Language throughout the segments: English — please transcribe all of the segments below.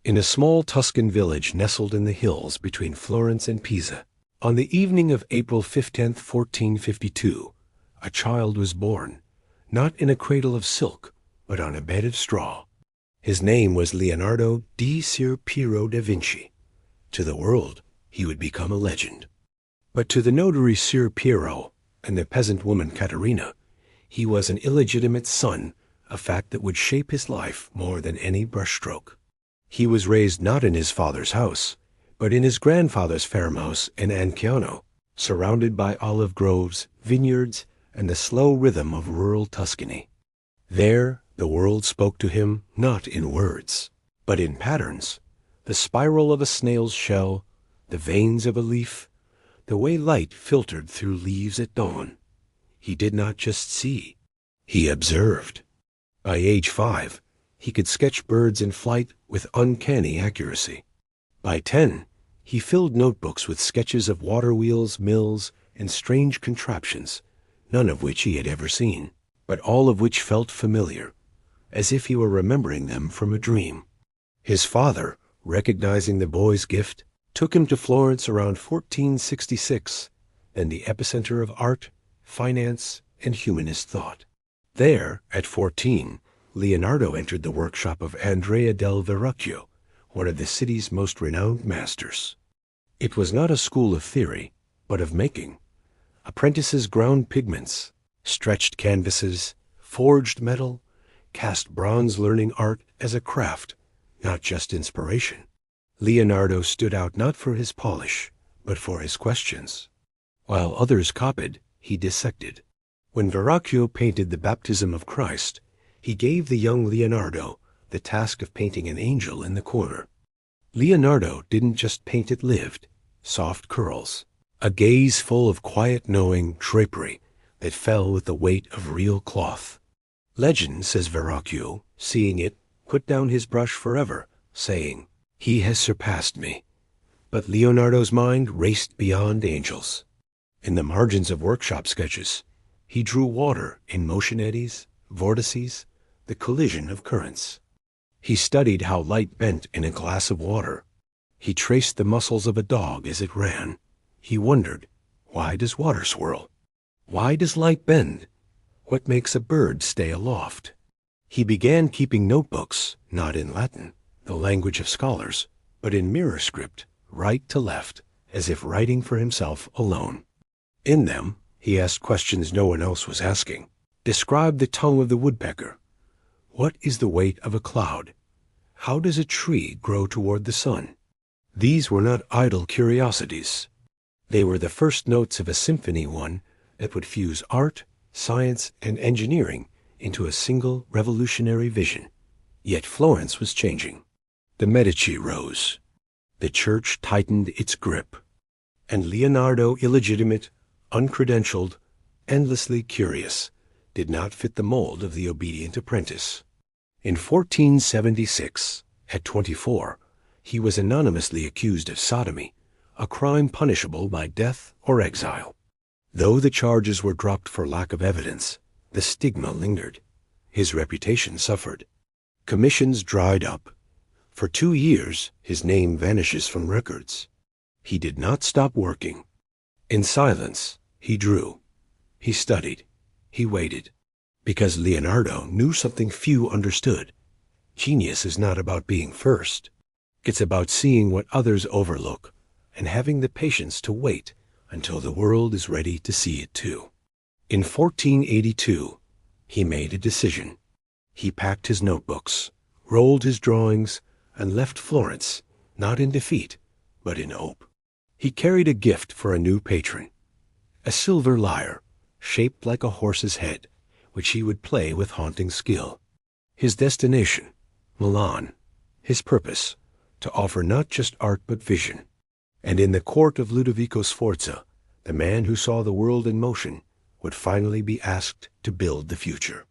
In a small Tuscan village nestled in the hills between Florence and Pisa, on the evening of April 15th, 1452, a child was born, not in a cradle of silk, but on a bed of straw. His name was Leonardo da Vinci. To the world, he would become a legend. But to the notary Ser Piero and the peasant woman Caterina, he was an illegitimate son, a fact that would shape his life more than any brushstroke. He was raised not in his father's house, but in his grandfather's farmhouse in Anciano, surrounded by olive groves, vineyards, and the slow rhythm of rural Tuscany. There, the world spoke to him not in words, but in patterns, the spiral of a snail's shell, the veins of a leaf, the way light filtered through leaves at dawn. He did not just see, he observed. By age 5, he could sketch birds in flight with uncanny accuracy. By 10, he filled notebooks with sketches of water wheels, mills, and strange contraptions, none of which he had ever seen, but all of which felt familiar, as if he were remembering them from a dream. His father, recognizing the boy's gift, took him to Florence around 1466, then the epicenter of art, finance, and humanist thought. There, at 14, Leonardo entered the workshop of Andrea del Verrocchio, one of the city's most renowned masters. It was not a school of theory, but of making. Apprentices ground pigments, stretched canvases, forged metal, cast bronze, learning art as a craft, not just inspiration. Leonardo stood out not for his polish, but for his questions. While others copied, he dissected. When Verrocchio painted the baptism of Christ, he gave the young Leonardo the task of painting an angel in the corner. Leonardo didn't just paint it lived, soft curls, a gaze full of quiet knowing drapery that fell with the weight of real cloth. Legend, says Verrocchio, seeing it, put down his brush forever, saying, "He has surpassed me." But Leonardo's mind raced beyond angels. In the margins of workshop sketches, he drew water in motion eddies, vortices, the collision of currents. He studied how light bent in a glass of water. He traced the muscles of a dog as it ran. He wondered, why does water swirl? Why does light bend? What makes a bird stay aloft? He began keeping notebooks, not in Latin, the language of scholars, but in mirror script, right to left, as if writing for himself alone. In them, he asked questions no one else was asking. Describe the tongue of the woodpecker. What is the weight of a cloud? How does a tree grow toward the sun? These were not idle curiosities. They were the first notes of a symphony one that would fuse art, science, and engineering into a single revolutionary vision. Yet Florence was changing. The Medici rose. The church tightened its grip. And Leonardo, illegitimate, uncredentialed, endlessly curious, did not fit the mold of the obedient apprentice. In 1476, at 24, he was anonymously accused of sodomy, a crime punishable by death or exile. Though the charges were dropped for lack of evidence, the stigma lingered. His reputation suffered. Commissions dried up. For 2 years, his name vanishes from records. He did not stop working. In silence, he drew. He studied. He waited. Because Leonardo knew something few understood. Genius is not about being first. It's about seeing what others overlook and having the patience to wait until the world is ready to see it too. In 1482, he made a decision. He packed his notebooks, rolled his drawings, and left Florence, not in defeat, but in hope. He carried a gift for a new patron, a silver lyre, shaped like a horse's head, which he would play with haunting skill. His destination, Milan. His purpose, to offer not just art but vision. And in the court of Ludovico Sforza, the man who saw the world in motion would finally be asked to build the future.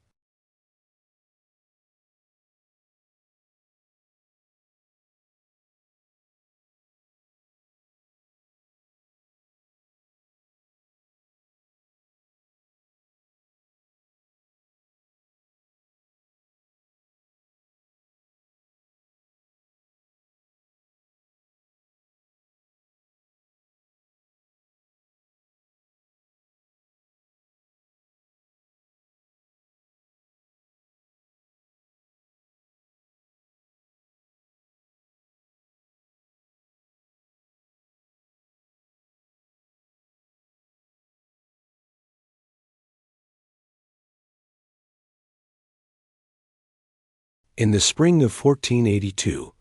In the spring of 1482,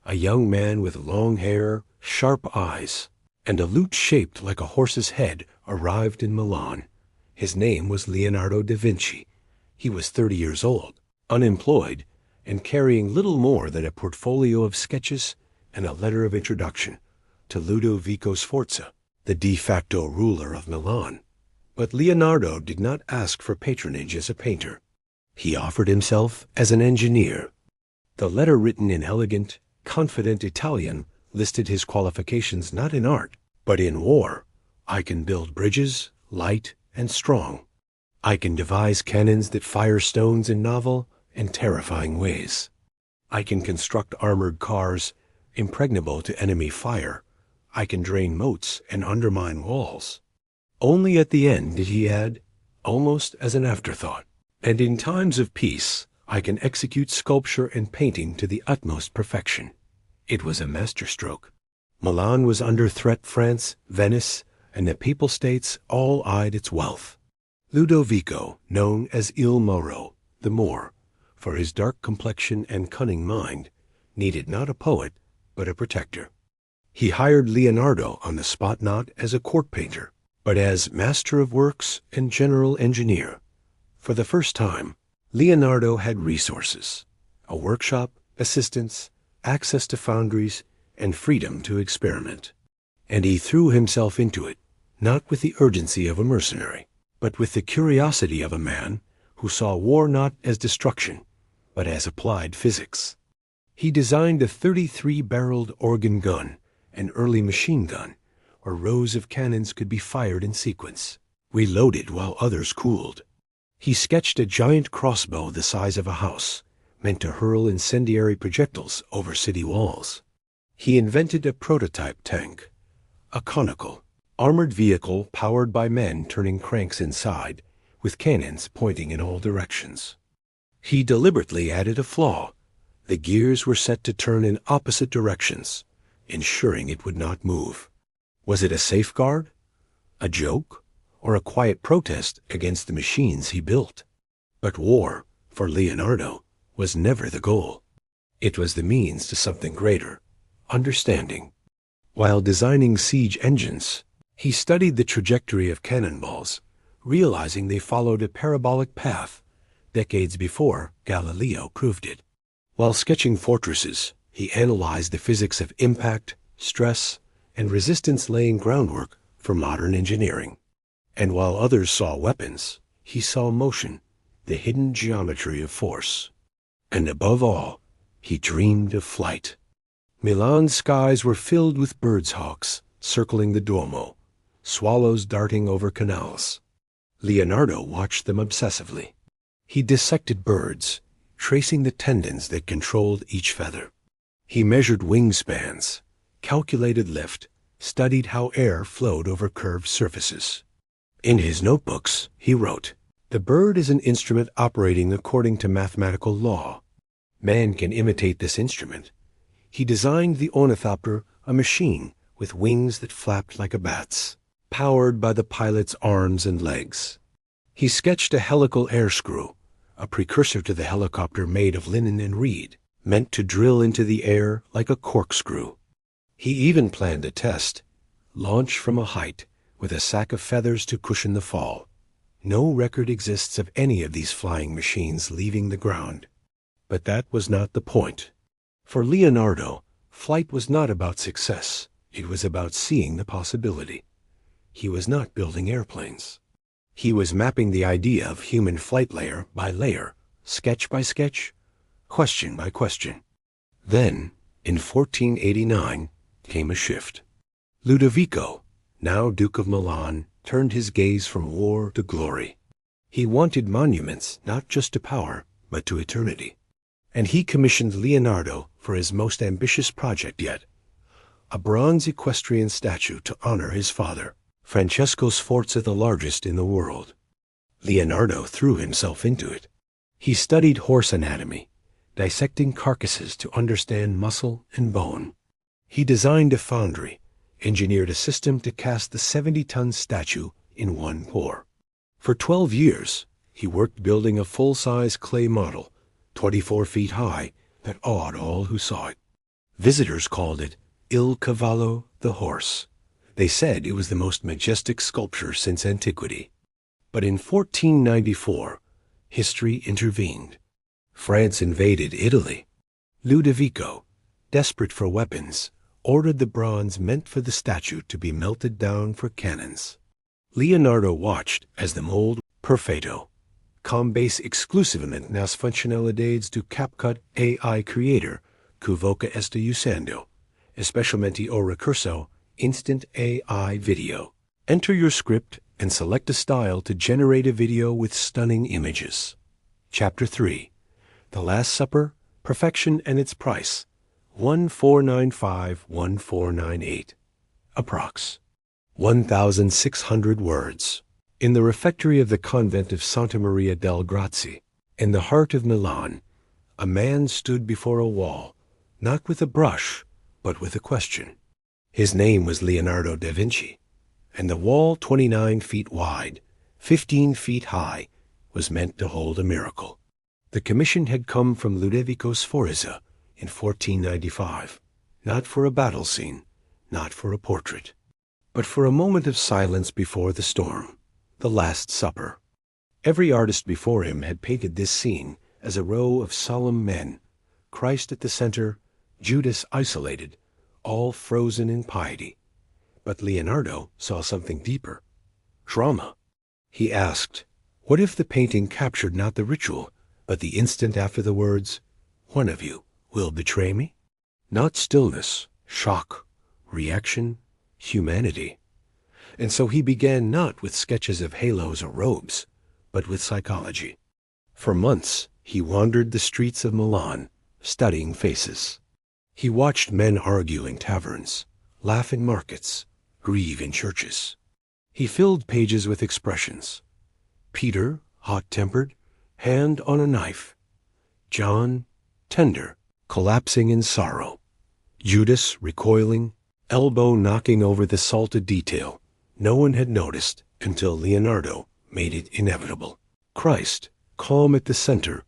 a young man with long hair, sharp eyes, and a lute shaped like a horse's head arrived in Milan. His name was Leonardo da Vinci. He was 30 years old, unemployed, and carrying little more than a portfolio of sketches and a letter of introduction to Ludovico Sforza, the de facto ruler of Milan. But Leonardo did not ask for patronage as a painter. He offered himself as an engineer. The letter, written in elegant, confident Italian, listed his qualifications not in art, but in war. I can build bridges, light and strong. I can devise cannons that fire stones in novel and terrifying ways. I can construct armored cars impregnable to enemy fire. I can drain moats and undermine walls. Only at the end did he add, almost as an afterthought, and in times of peace, I can execute sculpture and painting to the utmost perfection. It was a masterstroke. Milan was under threat. France, Venice, and the Papal States all eyed its wealth. Ludovico, known as Il Moro, the Moor, for his dark complexion and cunning mind, needed not a poet, but a protector. He hired Leonardo on the spot not as a court painter, but as master of works and general engineer. For the first time, Leonardo had resources, a workshop, assistants, access to foundries, and freedom to experiment. And he threw himself into it, not with the urgency of a mercenary, but with the curiosity of a man who saw war not as destruction, but as applied physics. He designed a 33-barreled organ gun, an early machine gun, where rows of cannons could be fired in sequence, reloaded while others cooled. He sketched a giant crossbow the size of a house, meant to hurl incendiary projectiles over city walls. He invented a prototype tank, a conical, armored vehicle powered by men turning cranks inside, with cannons pointing in all directions. He deliberately added a flaw. The gears were set to turn in opposite directions, ensuring it would not move. Was it a safeguard, a joke, or a quiet protest against the machines he built? But war, for Leonardo, was never the goal. It was the means to something greater, understanding. While designing siege engines, he studied the trajectory of cannonballs, realizing they followed a parabolic path decades before Galileo proved it. While sketching fortresses, he analyzed the physics of impact, stress, and resistance, laying groundwork for modern engineering. And while others saw weapons, he saw motion, the hidden geometry of force. And above all, he dreamed of flight. Milan's skies were filled with birds' hawks circling the Duomo, swallows darting over canals. Leonardo watched them obsessively. He dissected birds, tracing the tendons that controlled each feather. He measured wingspans, calculated lift, studied how air flowed over curved surfaces. In his notebooks, he wrote, "The bird is an instrument operating according to mathematical law. Man can imitate this instrument." He designed the ornithopter, a machine with wings that flapped like a bat's, powered by the pilot's arms and legs. He sketched a helical air screw, a precursor to the helicopter made of linen and reed, meant to drill into the air like a corkscrew. He even planned a test, launch from a height, with a sack of feathers to cushion the fall. No record exists of any of these flying machines leaving the ground. But that was not the point. For Leonardo, flight was not about success. It was about seeing the possibility. He was not building airplanes. He was mapping the idea of human flight layer by layer, sketch by sketch, question by question. Then, in 1489, came a shift. Ludovico, now Duke of Milan, turned his gaze from war to glory. He wanted monuments not just to power, but to eternity. And he commissioned Leonardo for his most ambitious project yet, a bronze equestrian statue to honor his father, Francesco Sforza, the largest in the world. Leonardo threw himself into it. He studied horse anatomy, dissecting carcasses to understand muscle and bone. He designed a foundry, engineered a system to cast the 70-ton statue in one pour. For 12 years, he worked building a full-size clay model, 24 feet high, that awed all who saw it. Visitors called it Il Cavallo, the horse. They said it was the most majestic sculpture since antiquity. But in 1494, history intervened. France invaded Italy. Ludovico, desperate for weapons, ordered the bronze meant for the statue to be melted down for cannons. Leonardo watched as the mold perfeito, com base exclusivamente nas funcionalidades do CapCut AI Creator, que voca esta usando, especialmente o recurso Instant AI Video. Enter your script and select a style to generate a video with stunning images. Chapter 3. The Last Supper, Perfection and Its Price. 1495-1498. Approx. 1,600 words. In the refectory of the convent of Santa Maria del Grazie, in the heart of Milan, a man stood before a wall, not with a brush, but with a question. His name was Leonardo da Vinci, and the wall, 29 feet wide, 15 feet high, was meant to hold a miracle. The commission had come from Ludovico Sforza in 1495, not for a battle scene, not for a portrait, but for a moment of silence before the storm, the Last Supper. Every artist before him had painted this scene as a row of solemn men, Christ at the center, Judas isolated, all frozen in piety. But Leonardo saw something deeper. Drama. He asked, what if the painting captured not the ritual, but the instant after the words, "One of you will betray me"? Not stillness, shock, reaction, humanity. And so he began not with sketches of halos or robes, but with psychology. For months he wandered the streets of Milan, studying faces. He watched men argue in taverns, laugh in markets, grieve in churches. He filled pages with expressions. Peter, hot-tempered, hand on a knife. John, tender, collapsing in sorrow. Judas, recoiling, elbow knocking over the salted detail no one had noticed until Leonardo made it inevitable. Christ, calm at the center,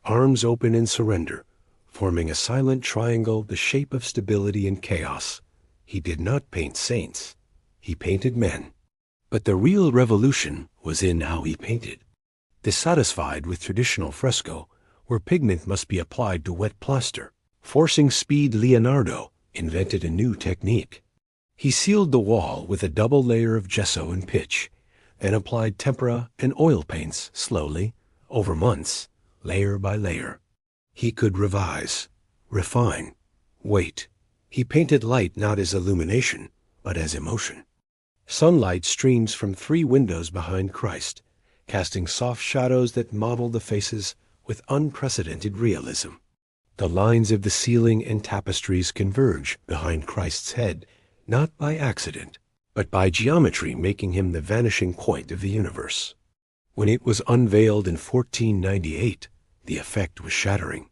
arms open in surrender, forming a silent triangle the shape of stability in chaos. He did not paint saints. He painted men. But the real revolution was in how he painted. Dissatisfied with traditional fresco, where pigment must be applied to wet plaster, forcing speed, Leonardo invented a new technique. He sealed the wall with a double layer of gesso and pitch, and applied tempera and oil paints slowly, over months, layer by layer. He could revise, refine, wait. He painted light not as illumination, but as emotion. Sunlight streams from 3 windows behind Christ, casting soft shadows that modeled the faces with unprecedented realism. The lines of the ceiling and tapestries converge behind Christ's head, not by accident, but by geometry making him the vanishing point of the universe. When it was unveiled in 1498, the effect was shattering.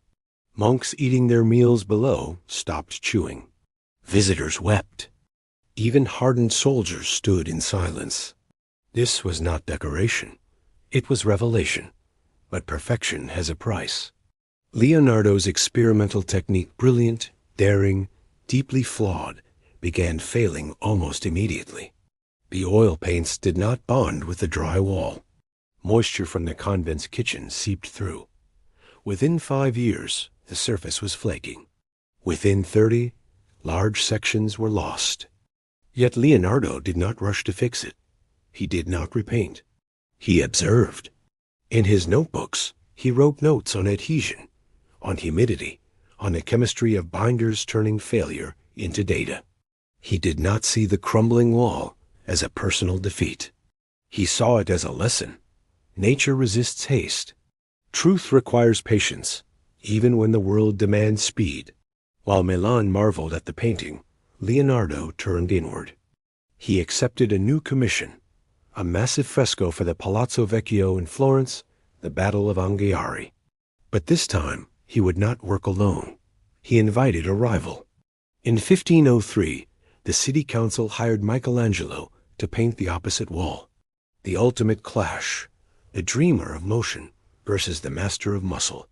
Monks eating their meals below stopped chewing. Visitors wept. Even hardened soldiers stood in silence. This was not decoration. It was revelation. But perfection has a price. Leonardo's experimental technique, brilliant, daring, deeply flawed, began failing almost immediately. The oil paints did not bond with the dry wall. Moisture from the convent's kitchen seeped through. Within 5 years, the surface was flaking. Within 30, large sections were lost. Yet Leonardo did not rush to fix it. He did not repaint. He observed. In his notebooks, he wrote notes on adhesion, on humidity, on the chemistry of binders turning failure into data. He did not see the crumbling wall as a personal defeat. He saw it as a lesson. Nature resists haste. Truth requires patience, even when the world demands speed. While Milan marveled at the painting, Leonardo turned inward. He accepted a new commission, a massive fresco for the Palazzo Vecchio in Florence, the Battle of Anghiari. But this time, he would not work alone. He invited a rival. In 1503, the city council hired Michelangelo to paint the opposite wall. The ultimate clash, the dreamer of motion versus the master of muscle.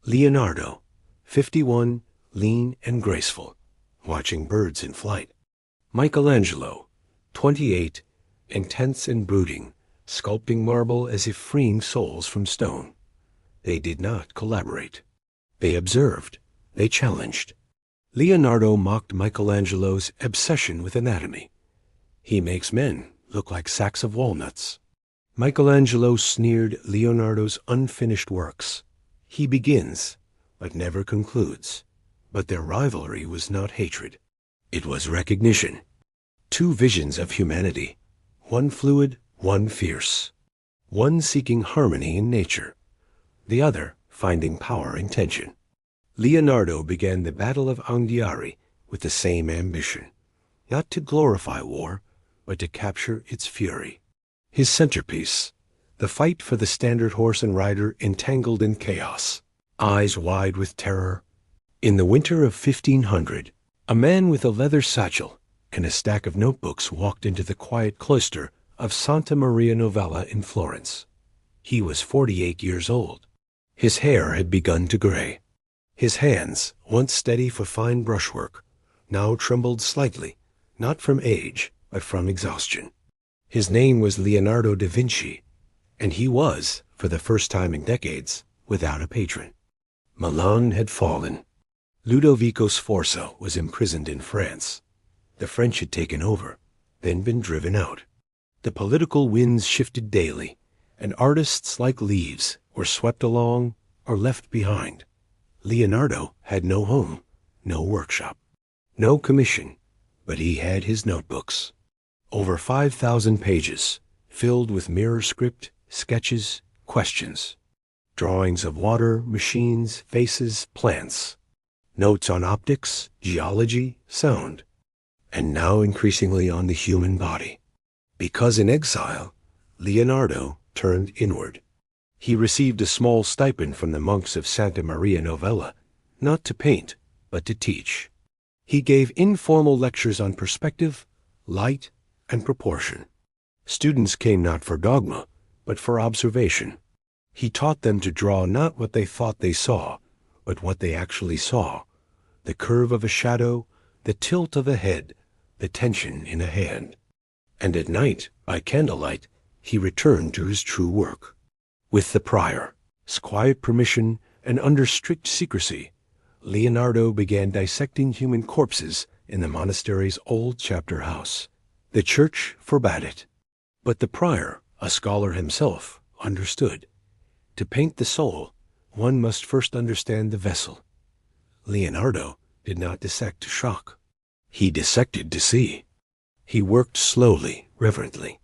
Leonardo, 51, lean and graceful, watching birds in flight. Michelangelo, 28, intense and brooding, sculpting marble as if freeing souls from stone. They did not collaborate. They observed. They challenged. Leonardo mocked Michelangelo's obsession with anatomy. He makes men look like sacks of walnuts. Michelangelo sneered Leonardo's unfinished works. He begins, but never concludes. But their rivalry was not hatred. It was recognition. Two visions of humanity, one fluid, one fierce. One seeking harmony in nature, the other finding power in tension. Leonardo began the Battle of Anghiari with the same ambition, not to glorify war, but to capture its fury. His centerpiece, the fight for the standard horse and rider entangled in chaos, eyes wide with terror. In the winter of 1500, a man with a leather satchel and a stack of notebooks walked into the quiet cloister of Santa Maria Novella in Florence. He was 48 years old. His hair had begun to gray. His hands, once steady for fine brushwork, now trembled slightly, not from age, but from exhaustion. His name was Leonardo da Vinci, and he was, for the first time in decades, without a patron. Milan had fallen. Ludovico Sforza was imprisoned in France. The French had taken over, then been driven out. The political winds shifted daily, and artists like leaves were swept along or left behind. Leonardo had no home, no workshop, no commission, but he had his notebooks. Over 5,000 pages, filled with mirror script, sketches, questions. Drawings of water, machines, faces, plants. Notes on optics, geology, sound. And now increasingly on the human body. Because in exile, Leonardo turned inward. He received a small stipend from the monks of Santa Maria Novella, not to paint, but to teach. He gave informal lectures on perspective, light, and proportion. Students came not for dogma, but for observation. He taught them to draw not what they thought they saw, but what they actually saw. The curve of a shadow, the tilt of a head, the tension in a hand. And at night, by candlelight, he returned to his true work. With the prior's quiet permission and under strict secrecy, Leonardo began dissecting human corpses in the monastery's old chapter house. The church forbade it. But the prior, a scholar himself, understood. To paint the soul, one must first understand the vessel. Leonardo did not dissect to shock. He dissected to see. He worked slowly, reverently.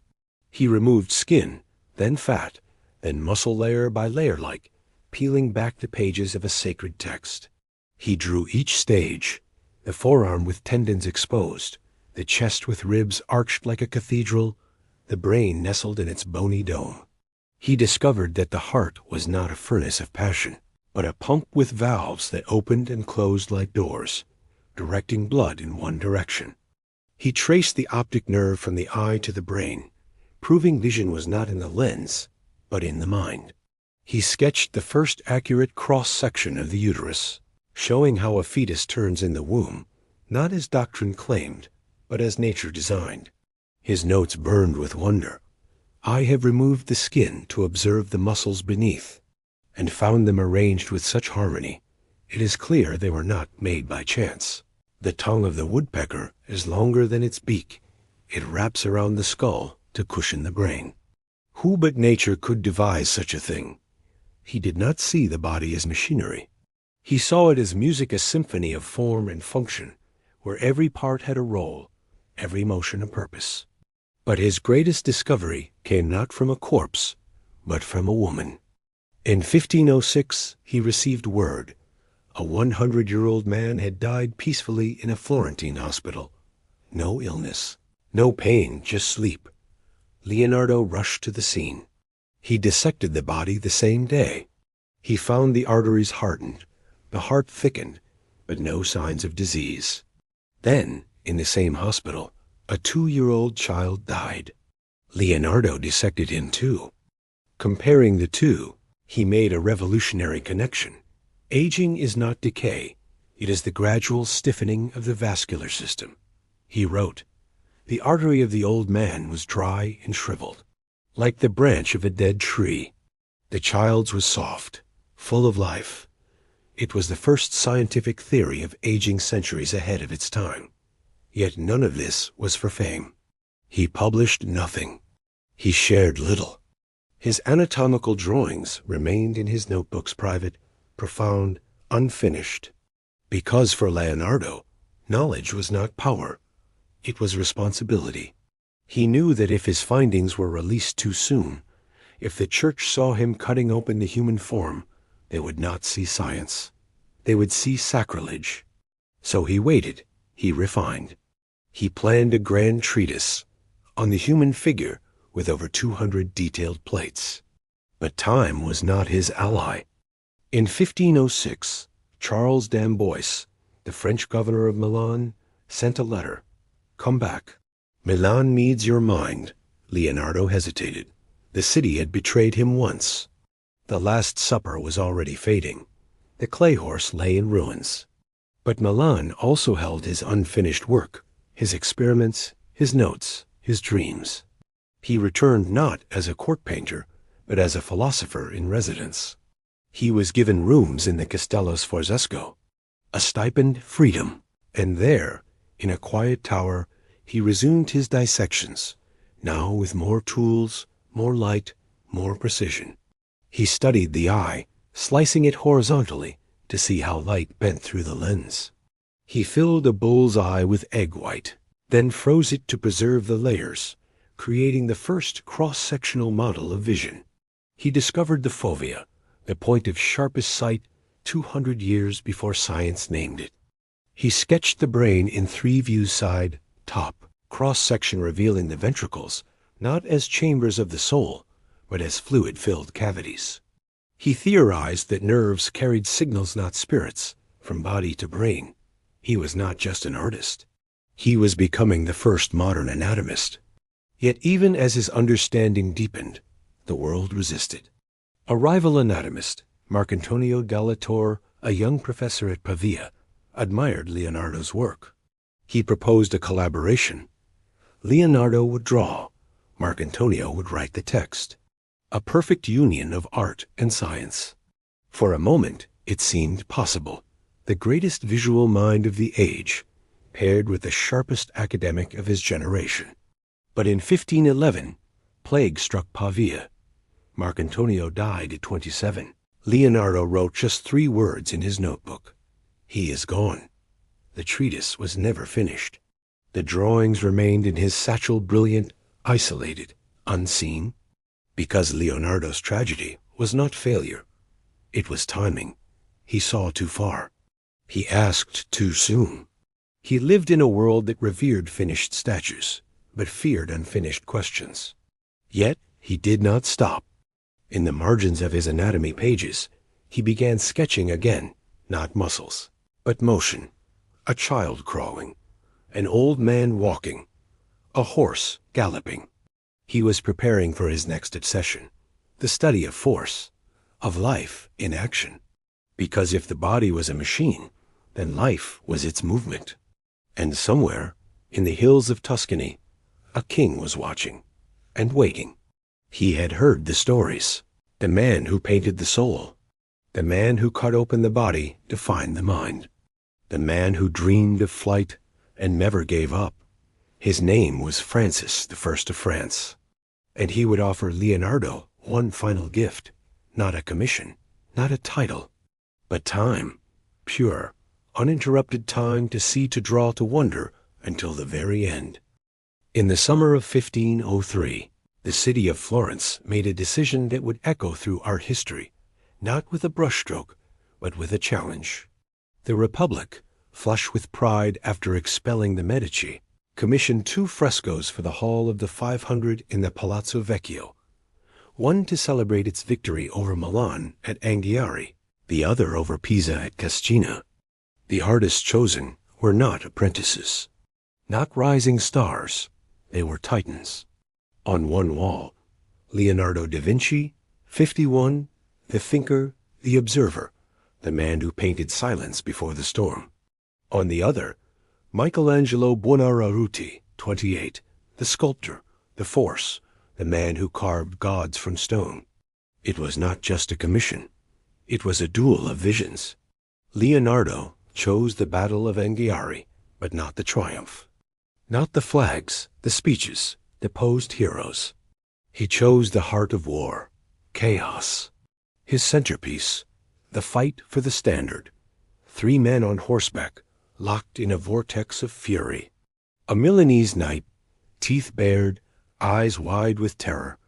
He removed skin, then fat, then muscle layer by layer like, peeling back the pages of a sacred text. He drew each stage, the forearm with tendons exposed, the chest with ribs arched like a cathedral, the brain nestled in its bony dome. He discovered that the heart was not a furnace of passion, but a pump with valves that opened and closed like doors, directing blood in one direction. He traced the optic nerve from the eye to the brain, proving vision was not in the lens, but in the mind. He sketched the first accurate cross-section of the uterus, showing how a fetus turns in the womb, not as doctrine claimed, but as nature designed. His notes burned with wonder. I have removed the skin to observe the muscles beneath, and found them arranged with such harmony. It is clear they were not made by chance. The tongue of the woodpecker is longer than its beak. It wraps around the skull to cushion the brain. Who but nature could devise such a thing? He did not see the body as machinery. He saw it as music, a symphony of form and function, where every part had a role, every motion a purpose. But his greatest discovery came not from a corpse, but from a woman. In 1506, he received word. A 100-year-old man had died peacefully in a Florentine hospital. No illness, no pain, just sleep. Leonardo rushed to the scene. He dissected the body the same day. He found the arteries hardened, the heart thickened, but no signs of disease. Then, in the same hospital, a 2-year-old child died. Leonardo dissected him too. Comparing the two, he made a revolutionary connection. Aging is not decay, it is the gradual stiffening of the vascular system. He wrote, "The artery of the old man was dry and shriveled, like the branch of a dead tree. The child's was soft, full of life." It was the first scientific theory of aging centuries ahead of its time. Yet none of this was for fame. He published nothing. He shared little. His anatomical drawings remained in his notebooks private, profound, unfinished. Because for Leonardo, knowledge was not power. It was responsibility. He knew that if his findings were released too soon, if the church saw him cutting open the human form, they would not see science. They would see sacrilege. So he waited, he refined. He planned a grand treatise on the human figure with over 200 detailed plates. But time was not his ally. In 1506, Charles d'Amboise, the French governor of Milan, sent a letter. "Come back. Milan needs your mind." Leonardo hesitated. The city had betrayed him once. The Last Supper was already fading. The clay horse lay in ruins. But Milan also held his unfinished work, his experiments, his notes, his dreams. He returned not as a court painter, but as a philosopher in residence. He was given rooms in the Castello Sforzesco, a stipend, freedom, and there, in a quiet tower, he resumed his dissections, now with more tools, more light, more precision. He studied the eye, slicing it horizontally to see how light bent through the lens. He filled a bull's eye with egg white, then froze it to preserve the layers, creating the first cross-sectional model of vision. He discovered the fovea, the point of sharpest sight, 200 years before science named it. He sketched the brain in 3 views: side, top, cross-section, revealing the ventricles, not as chambers of the soul, but as fluid-filled cavities. He theorized that nerves carried signals, not spirits, from body to brain. He was not just an artist. He was becoming the first modern anatomist. Yet even as his understanding deepened, the world resisted. A rival anatomist, Marcantonio della Torre, a young professor at Pavia, admired Leonardo's work. He proposed a collaboration. Leonardo would draw, Marcantonio would write the text. A perfect union of art and science. For a moment, it seemed possible. The greatest visual mind of the age, paired with the sharpest academic of his generation. But in 1511, plague struck Pavia. Marcantonio died at 27. Leonardo wrote just 3 words in his notebook. He is gone. The treatise was never finished. The drawings remained in his satchel, brilliant, isolated, unseen. Because Leonardo's tragedy was not failure. It was timing. He saw too far. He asked too soon. He lived in a world that revered finished statues, but feared unfinished questions. Yet he did not stop. In the margins of his anatomy pages, he began sketching again, not muscles, but motion. A child crawling, an old man walking, a horse galloping. He was preparing for his next obsession, the study of force, of life in action. Because if the body was a machine, then life was its movement. And somewhere, in the hills of Tuscany, a king was watching and waiting. He had heard the stories. The man who painted the soul. The man who cut open the body to find the mind. The man who dreamed of flight and never gave up. His name was Francis I of France. And he would offer Leonardo one final gift, not a commission, not a title, but time, pure, uninterrupted time to see, to draw, to wonder until the very end. In the summer of 1503, the city of Florence made a decision that would echo through art history, not with a brushstroke, but with a challenge. The Republic, flush with pride after expelling the Medici, commissioned 2 frescoes for the Hall of the 500 in the Palazzo Vecchio, one to celebrate its victory over Milan at Anghiari, the other over Pisa at Cascina. The artists chosen were not apprentices, not rising stars, they were titans. On one wall, Leonardo da Vinci, 51, the thinker, the observer, the man who painted silence before the storm. On the other, Michelangelo Buonarroti, 28, the sculptor, the force, the man who carved gods from stone. It was not just a commission. It was a duel of visions. Leonardo chose the Battle of Anghiari, but not the triumph. Not the flags, the speeches, the posed heroes. He chose the heart of war, chaos. His centerpiece, the fight for the standard. 3 men on horseback, locked in a vortex of fury. A Milanese knight, teeth bared, eyes wide with terror,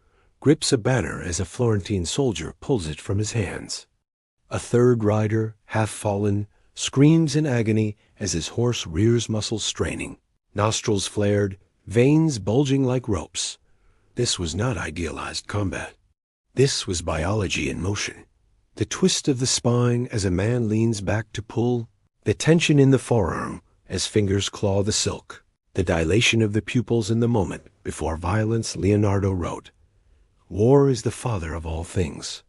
grips a banner as a Florentine soldier pulls it from his hands. A third rider, half fallen, screams in agony as his horse rears muscles straining, nostrils flared, veins bulging like ropes. This was not idealized combat. This was biology in motion. The twist of the spine as a man leans back to pull, the tension in the forearm as fingers claw the silk, the dilation of the pupils in the moment before violence. Leonardo wrote, "War is the father of all things."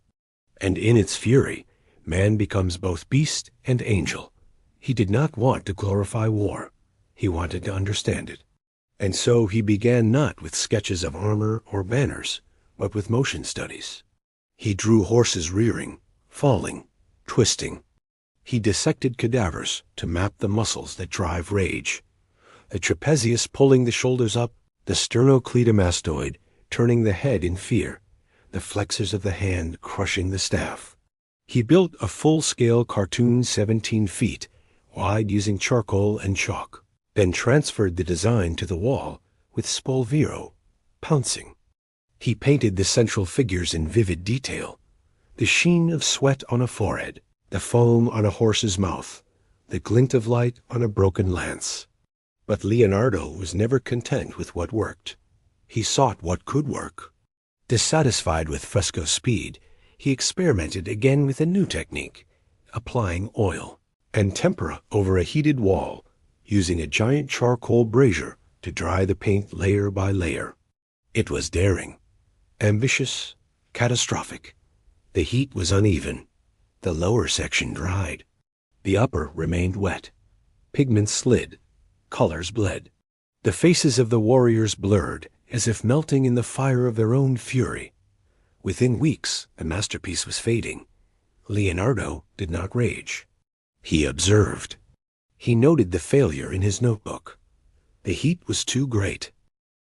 And in its fury, man becomes both beast and angel. He did not want to glorify war. He wanted to understand it. And so he began not with sketches of armor or banners, but with motion studies. He drew horses rearing, falling, twisting. He dissected cadavers to map the muscles that drive rage. The trapezius pulling the shoulders up, the sternocleidomastoid turning the head in fear, the flexors of the hand crushing the staff. He built a full-scale cartoon 17 feet wide using charcoal and chalk, then transferred the design to the wall with spolvero, pouncing. He painted the central figures in vivid detail, the sheen of sweat on a forehead, the foam on a horse's mouth, the glint of light on a broken lance. But Leonardo was never content with what worked. He sought what could work. Dissatisfied with fresco speed, he experimented again with a new technique, applying oil and tempera over a heated wall, using a giant charcoal brazier to dry the paint layer by layer. It was daring, ambitious, catastrophic. The heat was uneven. The lower section dried. The upper remained wet. Pigments slid. Colors bled. The faces of the warriors blurred, as if melting in the fire of their own fury. Within weeks, the masterpiece was fading. Leonardo did not rage. He observed. He noted the failure in his notebook. The heat was too great.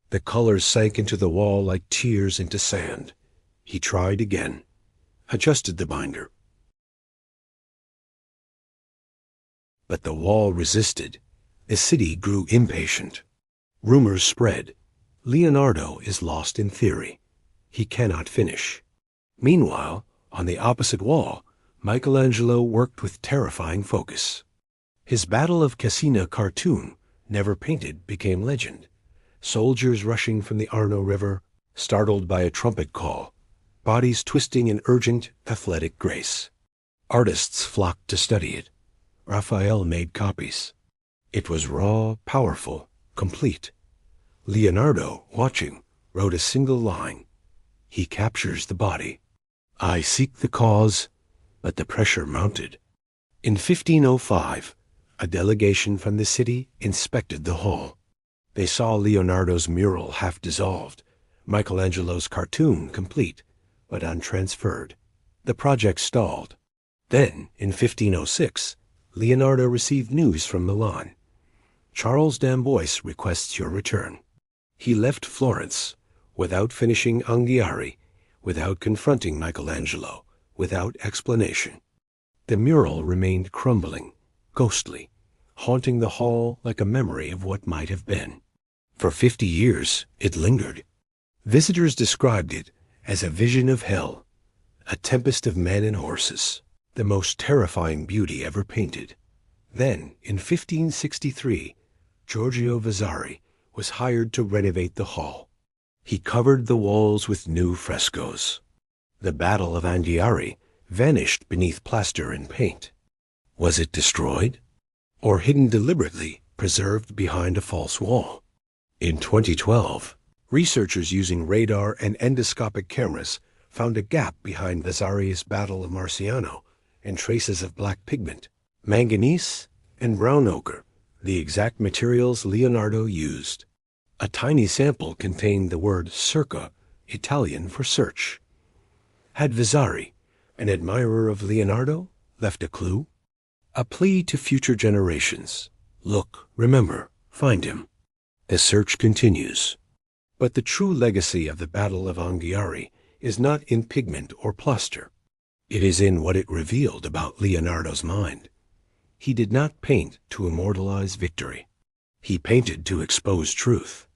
The colors sank into the wall like tears into sand. He tried again, adjusted the binder. But the wall resisted. The city grew impatient. Rumors spread. Leonardo is lost in theory. He cannot finish. Meanwhile, on the opposite wall, Michelangelo worked with terrifying focus. His Battle of Cassina cartoon, never painted, became legend. Soldiers rushing from the Arno River, startled by a trumpet call, bodies twisting in urgent, athletic grace. Artists flocked to study it. Raphael made copies. It was raw, powerful, complete. Leonardo, watching, wrote a single line. He captures the body. I seek the cause, but the pressure mounted. In 1505, a delegation from the city inspected the hall. They saw Leonardo's mural half dissolved, Michelangelo's cartoon complete, but untransferred. The project stalled. Then, in 1506, Leonardo received news from Milan. Charles d'Amboise requests your return. He left Florence, without finishing Anghiari, without confronting Michelangelo, without explanation. The mural remained crumbling, ghostly, haunting the hall like a memory of what might have been. For 50 years, it lingered. Visitors described it as a vision of hell, a tempest of men and horses, the most terrifying beauty ever painted. Then, in 1563, Giorgio Vasari was hired to renovate the hall. He covered the walls with new frescoes. The Battle of Anghiari vanished beneath plaster and paint. Was it destroyed? Or hidden deliberately, preserved behind a false wall? In 2012, researchers using radar and endoscopic cameras found a gap behind Vasari's Battle of Marciano and traces of black pigment, manganese, and brown ochre, the exact materials Leonardo used. A tiny sample contained the word circa, Italian for search. Had Vasari, an admirer of Leonardo, left a clue? A plea to future generations. Look, remember, find him. The search continues. But the true legacy of the Battle of Anghiari is not in pigment or plaster. It is in what it revealed about Leonardo's mind. He did not paint to immortalize victory. He painted to expose truth.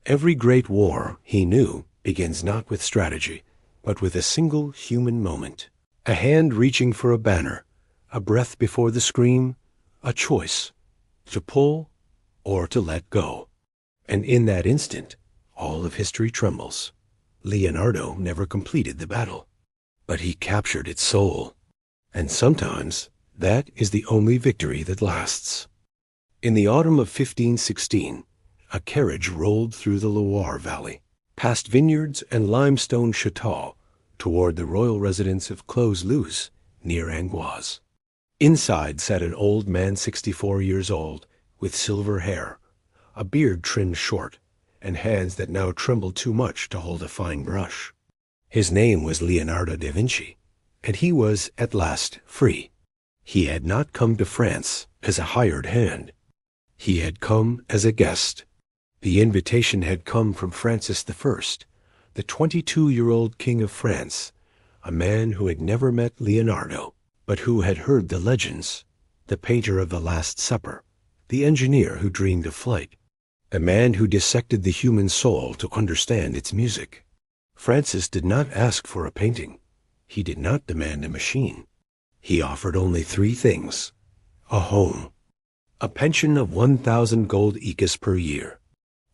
Every great war, he knew, begins not with strategy, but with a single human moment. A hand reaching for a banner, a breath before the scream, a choice, to pull or to let go. And in that instant, all of history trembles. Leonardo never completed the battle, but he captured its soul. And sometimes that is the only victory that lasts. In the autumn of 1516, a carriage rolled through the Loire Valley, past vineyards and limestone chateaux, toward the royal residence of Clos-Luz, near Amboise. Inside sat an old man 64 years old, with silver hair, a beard trimmed short, and hands that now trembled too much to hold a fine brush. His name was Leonardo da Vinci, and he was at last free. He had not come to France as a hired hand. He had come as a guest. The invitation had come from Francis I, the 22-year-old King of France, a man who had never met Leonardo, but who had heard the legends, the painter of the Last Supper, the engineer who dreamed of flight, a man who dissected the human soul to understand its music. Francis did not ask for a painting. He did not demand a machine. He offered only three things: a home, a pension of 1,000 gold écus per year,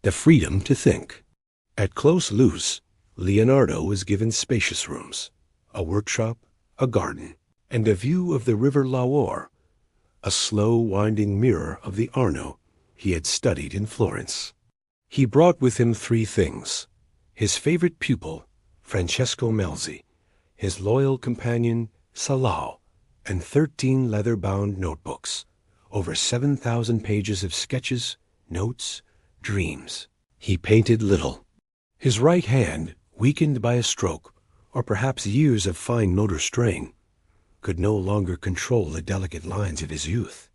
the freedom to think. At Clos-Luz, Leonardo was given spacious rooms, a workshop, a garden, and a view of the river Loire, a slow winding mirror of the Arno he had studied in Florence. He brought with him three things: his favorite pupil, Francesco Melzi, his loyal companion, Salau, and 13 leather-bound notebooks, over 7,000 pages of sketches, notes, dreams. He painted little. His right hand, weakened by a stroke, or perhaps years of fine motor strain, could no longer control the delicate lines of his youth.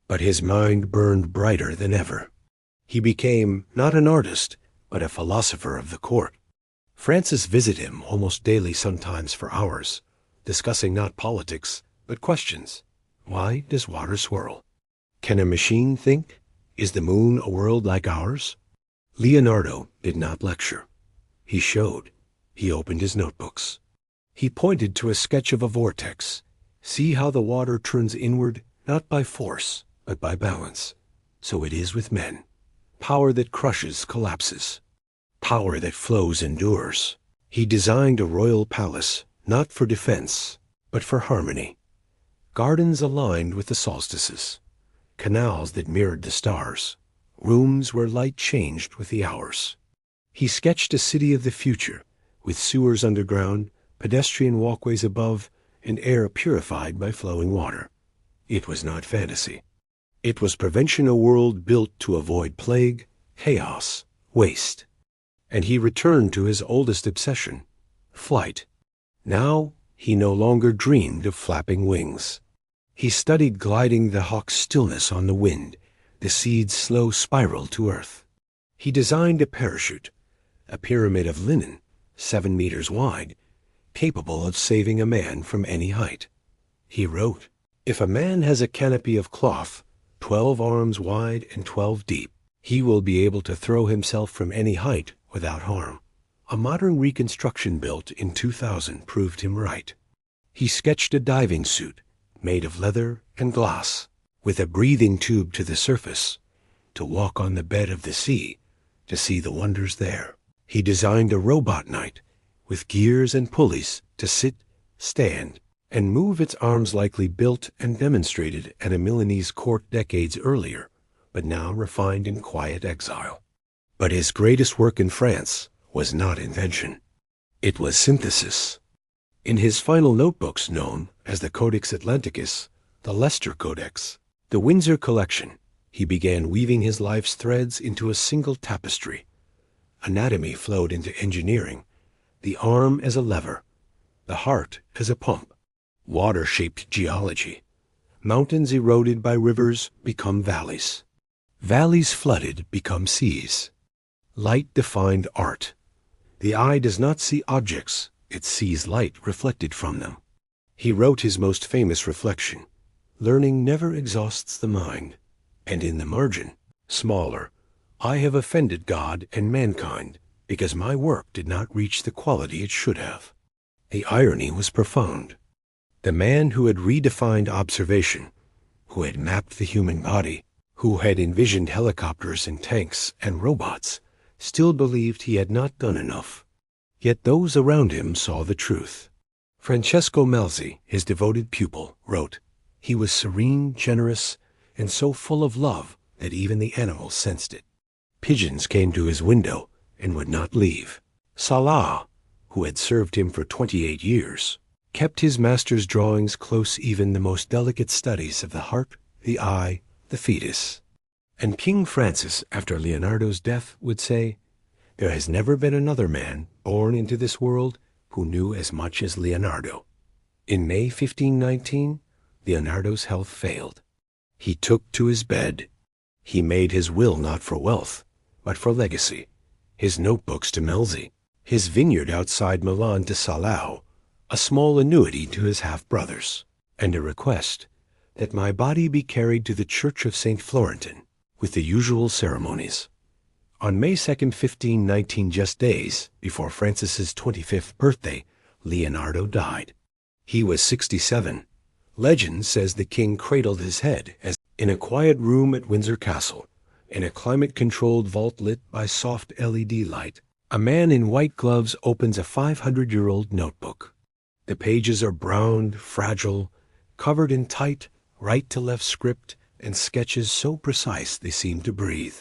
But his mind burned brighter than ever. He became not an artist, but a philosopher of the court. Francis visited him almost daily, sometimes for hours, discussing not politics, but questions. Why does water swirl? Can a machine think? Is the moon a world like ours? Leonardo did not lecture. He showed. He opened his notebooks. He pointed to a sketch of a vortex. See how the water turns inward, not by force, but by balance. So it is with men. Power that crushes collapses. Power that flows endures. He designed a royal palace, not for defense, but for harmony. Gardens aligned with the solstices. Canals that mirrored the stars. Rooms where light changed with the hours. He sketched a city of the future, with sewers underground, pedestrian walkways above, and air purified by flowing water. It was not fantasy. It was prevention, a world built to avoid plague, chaos, waste. And he returned to his oldest obsession, flight. Now he no longer dreamed of flapping wings. He studied gliding the hawk's stillness on the wind, the seed's slow spiral to earth. He designed a parachute, a pyramid of linen, 7 meters wide, capable of saving a man from any height. He wrote, "If a man has a canopy of cloth, 12 arms wide and 12 deep, he will be able to throw himself from any height without harm." A modern reconstruction built in 2000 proved him right. He sketched a diving suit made of leather and glass, with a breathing tube to the surface, to walk on the bed of the sea, to see the wonders there. He designed a robot knight, with gears and pulleys to sit, stand, and move its arms, likely built and demonstrated at a Milanese court decades earlier, but now refined in quiet exile. But his greatest work in France was not invention. It was synthesis. In his final notebooks, known as the Codex Atlanticus, the Leicester Codex, the Windsor Collection, he began weaving his life's threads into a single tapestry. Anatomy flowed into engineering, the arm as a lever, the heart as a pump. Water shaped geology. Mountains eroded by rivers become valleys. Valleys flooded become seas. Light defined art. The eye does not see objects, it sees light reflected from them. He wrote his most famous reflection, "Learning never exhausts the mind," and in the margin, smaller, "I have offended God and mankind because my work did not reach the quality it should have." The irony was profound. The man who had redefined observation, who had mapped the human body, who had envisioned helicopters and tanks and robots, still believed he had not done enough. Yet those around him saw the truth. Francesco Melzi, his devoted pupil, wrote, "He was serene, generous, and so full of love that even the animals sensed it. Pigeons came to his window and would not leave." Salah, who had served him for 28 years, kept his master's drawings close, even the most delicate studies of the heart, the eye, the fetus. And King Francis, after Leonardo's death, would say, "There has never been another man born into this world who knew as much as Leonardo." In May 1519, Leonardo's health failed. He took to his bed. He made his will not for wealth, but for legacy, his notebooks to Melzi, his vineyard outside Milan to Salau, a small annuity to his half-brothers, and a request that my body be carried to the Church of St. Florentin with the usual ceremonies. On May 2, 1519, just days before Francis's 25th birthday, Leonardo died. He was 67. Legend says the king cradled his head as in a quiet room at Windsor Castle, in a climate-controlled vault lit by soft LED light. A man in white gloves opens a 500-year-old notebook. The pages are brown, fragile, covered in tight, right-to-left script and sketches so precise they seem to breathe.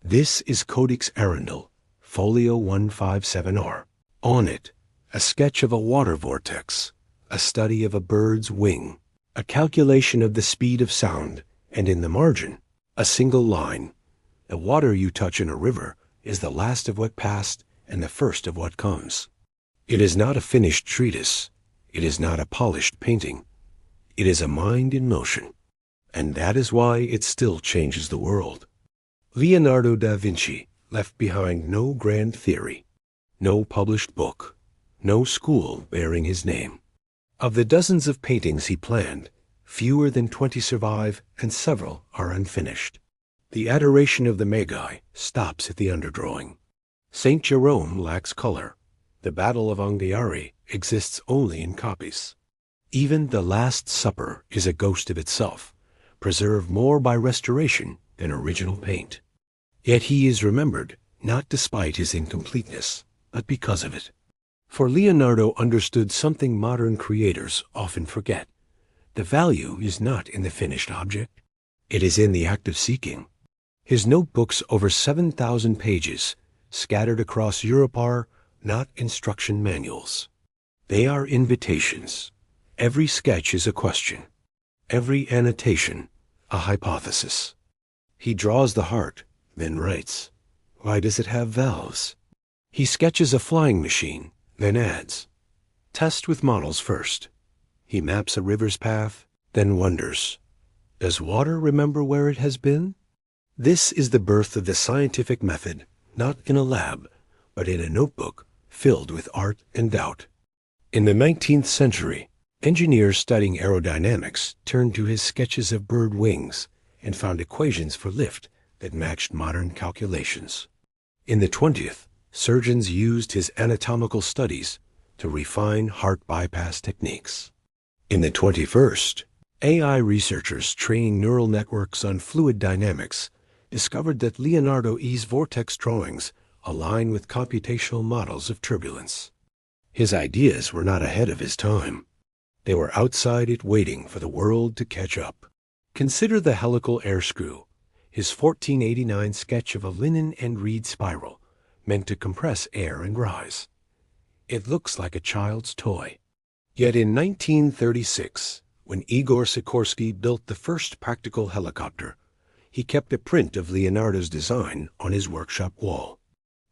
This is Codex Arundel, folio 157R. On it, a sketch of a water vortex, a study of a bird's wing, a calculation of the speed of sound, and in the margin, a single line. The water you touch in a river is the last of what passed and the first of what comes. It is not a finished treatise. It is not a polished painting. It is a mind in motion, and that is why it still changes the world. Leonardo da Vinci left behind no grand theory, no published book, no school bearing his name. Of the dozens of paintings he planned, fewer than 20 survive and several are unfinished. The Adoration of the Magi stops at the underdrawing. St. Jerome lacks color. The Battle of Anghiari exists only in copies. Even the Last Supper is a ghost of itself, preserved more by restoration than original paint. Yet he is remembered not despite his incompleteness, but because of it. For Leonardo understood something modern creators often forget. The value is not in the finished object. It is in the act of seeking. His notebooks, over 7,000 pages, scattered across Europe, are not instruction manuals. They are invitations. Every sketch is a question. Every annotation, a hypothesis. He draws the heart, then writes, "Why does it have valves?" He sketches a flying machine, then adds, "Test with models first." He maps a river's path, then wonders, "Does water remember where it has been?" This is the birth of the scientific method, not in a lab, but in a notebook filled with art and doubt. In the 19th century, engineers studying aerodynamics turned to his sketches of bird wings and found equations for lift that matched modern calculations. In the 20th, surgeons used his anatomical studies to refine heart bypass techniques. In the 21st, AI researchers training neural networks on fluid dynamics discovered that Leonardo's vortex drawings align with computational models of turbulence. His ideas were not ahead of his time. They were outside it, waiting for the world to catch up. Consider the helical air screw, his 1489 sketch of a linen and reed spiral meant to compress air and rise. It looks like a child's toy. Yet in 1936, when Igor Sikorsky built the first practical helicopter, he kept a print of Leonardo's design on his workshop wall.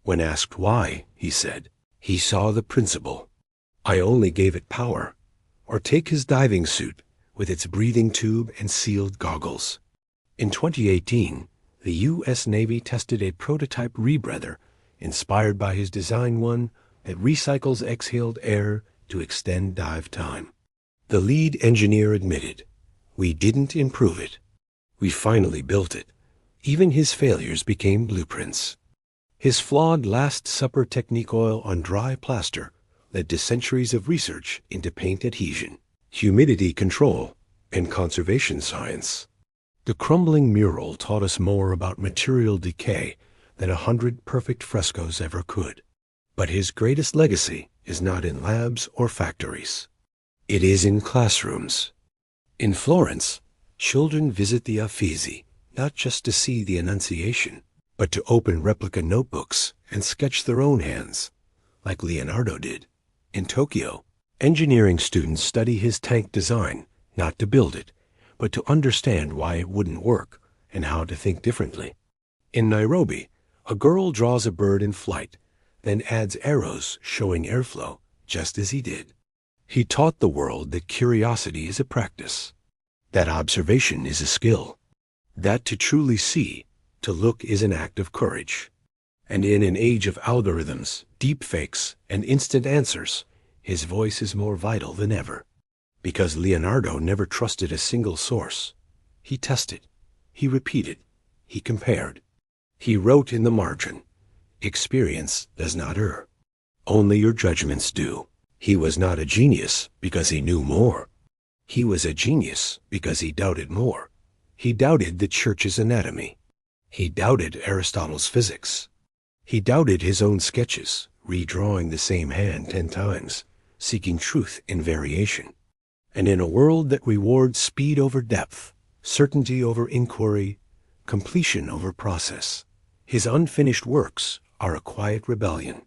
When asked why, he said, he saw the principle. I only gave it power. Or take his diving suit with its breathing tube and sealed goggles. In 2018, the U.S. Navy tested a prototype rebreather inspired by his design, one that recycles exhaled air to extend dive time. The lead engineer admitted, "We didn't improve it. We finally built it." Even his failures became blueprints. His flawed Last Supper technique oil on dry plaster led to centuries of research into paint adhesion, humidity control, and conservation science. The crumbling mural taught us more about material decay than 100 perfect frescoes ever could. But his greatest legacy is not in labs or factories. It is in classrooms. In Florence, children visit the Uffizi not just to see the Annunciation, but to open replica notebooks and sketch their own hands, like Leonardo did. In Tokyo, engineering students study his tank design, not to build it, but to understand why it wouldn't work and how to think differently. In Nairobi, a girl draws a bird in flight, then adds arrows showing airflow, just as he did. He taught the world that curiosity is a practice, that observation is a skill, that to truly see, to look is an act of courage. And in an age of algorithms, deepfakes, and instant answers, his voice is more vital than ever. Because Leonardo never trusted a single source. He tested, he repeated, he compared. He wrote in the margin, "Experience does not err. Only your judgments do." He was not a genius because he knew more. He was a genius because he doubted more. He doubted the church's anatomy. He doubted Aristotle's physics. He doubted his own sketches, redrawing the same hand 10 times, seeking truth in variation. And in a world that rewards speed over depth, certainty over inquiry, completion over process, his unfinished works are a quiet rebellion.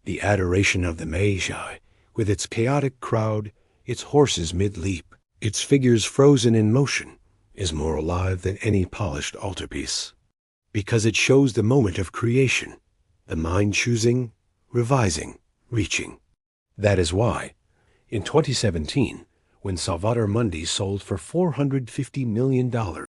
The adoration of the Magi, with its chaotic crowd, its horses mid-leap, its figures frozen in motion, is more alive than any polished altarpiece. Because it shows the moment of creation, the mind choosing, revising, reaching. That is why, in 2017, when Salvator Mundi sold for $450 million,